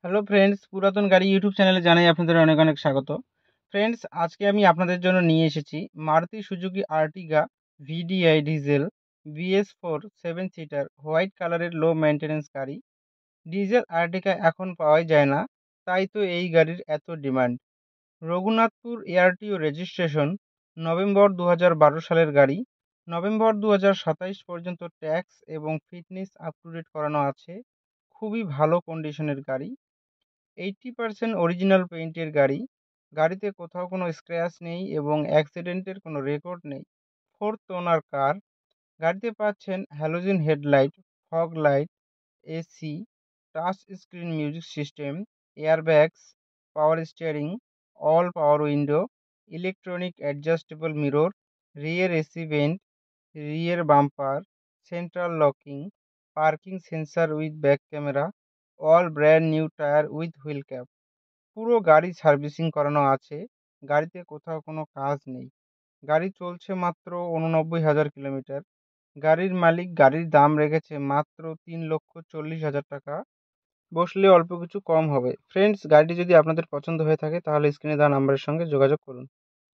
Hello friends, পুরাতন গাড়ি YouTube চ্যানেলে জানাই আপনাদের অনেক অনেক স্বাগত। ফ্রেন্ডস, আজকে আমি আপনাদের জন্য নিয়ে এসেছি Maruti Suzuki Ertiga VDI diesel BS4 7 seater white কালারের লো মেইনটেনেন্স গাড়ি। ডিজেল আর্টিগা এখন পাওয়াই যায় না, তাই তো এই গাড়ির এত ডিমান্ড। রঘুনাথপুর এআরটিও রেজিস্ট্রেশন, নভেম্বর 2012 সালের গাড়ি। নভেম্বর 2027 পর্যন্ত ট্যাক্স এবং ফিটনেস আপ টু ডেট করানো আছে। খুবই ভালো কন্ডিশনের গাড়ি। 80% অরিজিনাল পেইন্টের গাড়ি। গাড়িতে কোথাও কোনো স্ক্র্যাচ নেই এবং অ্যাক্সিডেন্টের কোনো রেকর্ড নেই। Fourth owner car. গাড়িতে পাচ্ছেন halogen headlight, fog light, AC, touch screen music system, airbags, power steering, all power window, electronic adjustable mirror, rear AC vent, rear bumper, central locking, parking sensor with back camera, all brand new tyre with wheel cap. পুরো গাড়ি servicing করানো আছে। গাড়িতে কোথাও কোনো কাজ নেই। গাড়ি চলছে মাত্র 89,000 কিলোমিটার। গাড়ির মালিক গাড়ির দাম রেখেছে মাত্র 3,40,000 টাকা। বসলে অল্প কিছু কম হবে। ফ্রেন্ডস, গাড়িটি যদি আপনাদের পছন্দ হয়ে থাকে তাহলে স্ক্রিনে দেওয়া নাম্বারের সঙ্গে যোগাযোগ করুন।